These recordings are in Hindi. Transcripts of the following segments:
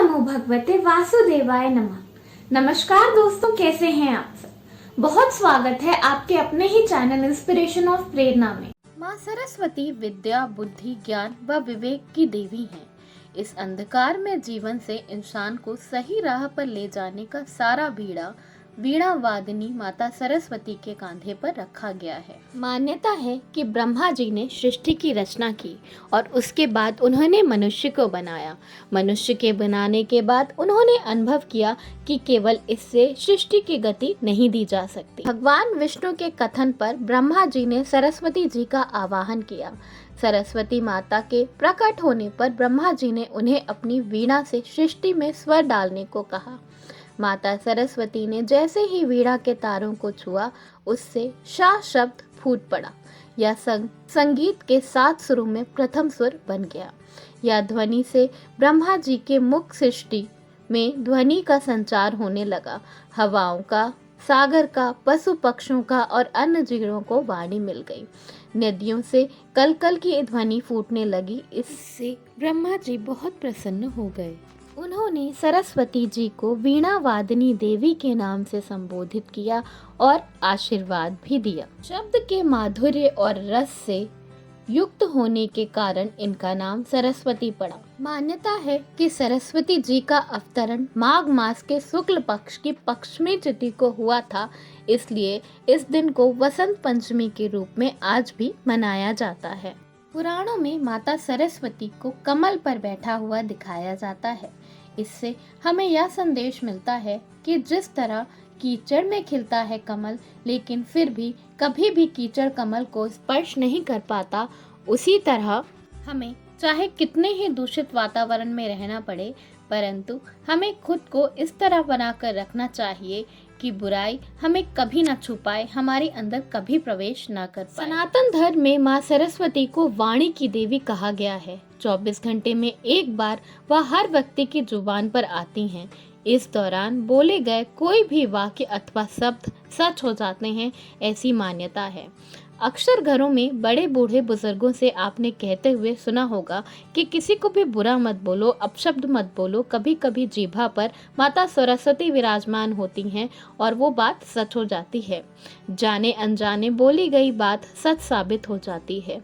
नमो भगवते वासुदेवाय नमः। नमस्कार दोस्तों, कैसे हैं आप सब। बहुत स्वागत है आपके अपने ही चैनल इंस्पिरेशन ऑफ प्रेरणा में। माँ सरस्वती विद्या, बुद्धि, ज्ञान व विवेक की देवी हैं। इस अंधकार में जीवन से इंसान को सही राह पर ले जाने का सारा बीड़ा वीणा वादिनी माता सरस्वती के कांधे पर रखा गया है। मान्यता है कि ब्रह्मा जी ने सृष्टि की रचना की और उसके बाद उन्होंने मनुष्य को बनाया। मनुष्य के बनाने के बाद उन्होंने अनुभव किया कि केवल इससे सृष्टि की गति नहीं दी जा सकती। भगवान विष्णु के कथन पर ब्रह्मा जी ने सरस्वती जी का आवाहन किया। सरस्वती माता के प्रकट होने पर ब्रह्मा जी ने उन्हें अपनी वीणा से सृष्टि में स्वर डालने को कहा। माता सरस्वती ने जैसे ही वीणा के तारों को छुआ, उससे शाह शब्द फूट पड़ा। यह संगीत के 7 सुरों में प्रथम सुर बन गया। यह ध्वनि से ब्रह्मा जी के मुख सृष्टि में ध्वनि का संचार होने लगा। हवाओं का, सागर का, पशु पक्षियों का और अन्य जीवों को वाणी मिल गई। नदियों से कल कल की ध्वनि फूटने लगी। इससे ब्रह्मा जी बहुत प्रसन्न हो गए। उन्होंने सरस्वती जी को वीणा वादिनी देवी के नाम से संबोधित किया और आशीर्वाद भी दिया। शब्द के माधुर्य और रस से युक्त होने के कारण इनका नाम सरस्वती पड़ा। मान्यता है कि सरस्वती जी का अवतरण माघ मास के शुक्ल पक्ष की पश्चिमी तिथि को हुआ था, इसलिए इस दिन को वसंत पंचमी के रूप में आज भी मनाया जाता है। पुराणों में माता सरस्वती को कमल पर बैठा हुआ दिखाया जाता है। इससे हमें यह संदेश मिलता है कि जिस तरह कीचड़ में खिलता है कमल, लेकिन फिर भी कभी भी कीचड़ कमल को स्पर्श नहीं कर पाता, उसी तरह हमें चाहे कितने ही दूषित वातावरण में रहना पड़े, परंतु हमें खुद को इस तरह बनाकर रखना चाहिए कि बुराई हमें कभी न छू पाए, हमारे अंदर कभी प्रवेश न कर पाए। सनातन धर्म में माँ सरस्वती को वाणी की देवी कहा गया है। 24 घंटे में एक बार वह हर व्यक्ति की जुबान पर आती हैं। इस दौरान बोले गए कोई भी वाक्य अथवा शब्द सच हो जाते हैं, ऐसी मान्यता है। अक्सर घरों में बड़े बूढ़े बुजुर्गों से आपने कहते हुए सुना होगा कि किसी को भी बुरा मत बोलो, अपशब्द मत बोलो। कभी कभी जीभा पर माता सरस्वती विराजमान होती हैं और वो बात सच हो जाती है। जाने अनजाने बोली गई बात सच साबित हो जाती है।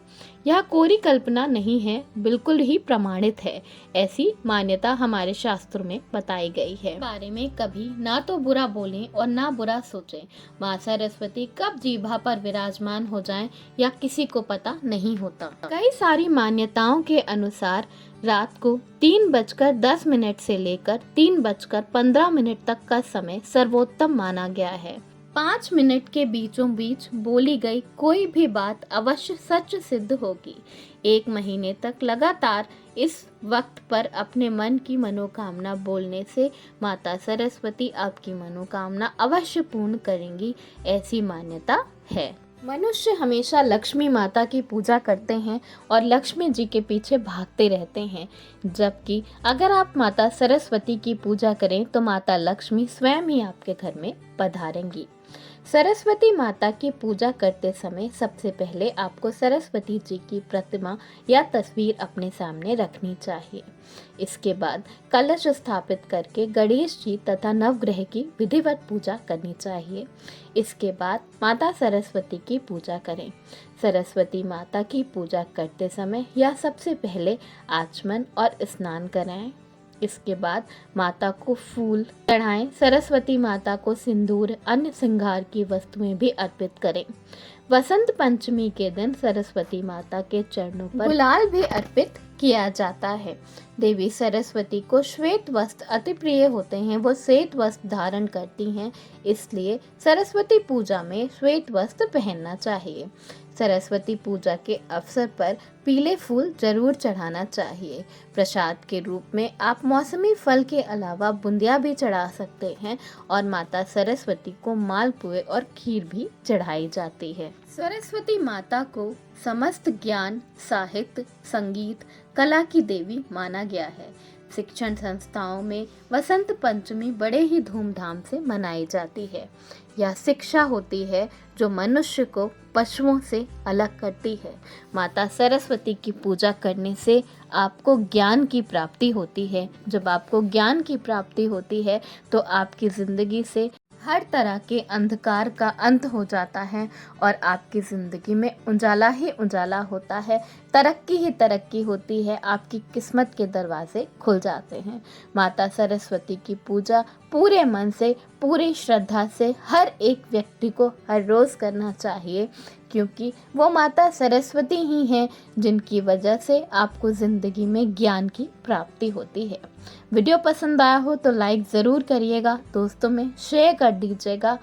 यह कोरी कल्पना नहीं है, बिल्कुल ही प्रमाणित है। ऐसी मान्यता हमारे शास्त्रों में बताई गई है। बारे में कभी ना तो बुरा बोलें और ना बुरा सोचें। माँ सरस्वती कब जीभा पर विराजमान हो जाएं, या किसी को पता नहीं होता। कई सारी मान्यताओं के अनुसार रात को 3:10 से लेकर 3:15 तक का समय सर्वोत्तम माना गया है। 5 मिनट के बीचों बीच बोली गई कोई भी बात अवश्य सच सिद्ध होगी। 1 महीने तक लगातार इस वक्त पर अपने मन की मनोकामना बोलने से माता सरस्वती आपकी मनोकामना अवश्य पूर्ण करेंगी, ऐसी मान्यता है। मनुष्य हमेशा लक्ष्मी माता की पूजा करते हैं और लक्ष्मी जी के पीछे भागते रहते हैं, जबकि अगर आप माता सरस्वती की पूजा करें तो माता लक्ष्मी स्वयं ही आपके घर में पधारेंगी। सरस्वती माता की पूजा करते समय सबसे पहले आपको सरस्वती जी की प्रतिमा या तस्वीर अपने सामने रखनी चाहिए। इसके बाद कलश स्थापित करके गणेश जी तथा नवग्रह की विधिवत पूजा करनी चाहिए। इसके बाद माता सरस्वती की पूजा करें। सरस्वती माता की पूजा करते समय या सबसे पहले आचमन और स्नान कराएं। इसके बाद माता को फूल चढ़ाएं। सरस्वती माता को सिंदूर, अन्य श्रृंगार की वस्तुएं भी अर्पित करें। वसंत पंचमी के दिन सरस्वती माता के चरणों पर गुलाल भी अर्पित किया जाता है। देवी सरस्वती को श्वेत वस्त्र अति प्रिय होते हैं। वो श्वेत वस्त्र धारण करती हैं, इसलिए सरस्वती पूजा में श्वेत वस्त्र पहनना चाहिए। सरस्वती पूजा के अवसर पर पीले फूल जरूर चढ़ाना चाहिए। प्रसाद के रूप में आप मौसमी फल के अलावा बुंदिया भी चढ़ा सकते हैं और माता सरस्वती को मालपुए और खीर भी चढ़ाई जाती है। सरस्वती माता को समस्त ज्ञान, साहित्य, संगीत, कला की देवी माना गया है। शिक्षण संस्थाओं में वसंत पंचमी बड़े ही धूमधाम से मनाई जाती है। यह शिक्षा होती है जो मनुष्य को पशुओं से अलग करती है। माता सरस्वती की पूजा करने से आपको ज्ञान की प्राप्ति होती है। जब आपको ज्ञान की प्राप्ति होती है तो आपकी ज़िंदगी से हर तरह के अंधकार का अंत हो जाता है और आपकी ज़िंदगी में उजाला ही उजाला होता है, तरक्की ही तरक्की होती है, आपकी किस्मत के दरवाजे खुल जाते हैं। माता सरस्वती की पूजा पूरे मन से, पूरी श्रद्धा से हर एक व्यक्ति को हर रोज़ करना चाहिए, क्योंकि वो माता सरस्वती ही हैं जिनकी वजह से आपको ज़िंदगी में ज्ञान की प्राप्ति होती है। वीडियो पसंद आया हो तो लाइक ज़रूर करिएगा, दोस्तों में शेयर कर दीजिएगा।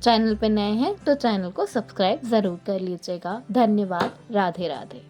चैनल पे नए हैं तो चैनल को सब्सक्राइब ज़रूर कर लीजिएगा। धन्यवाद। राधे राधे।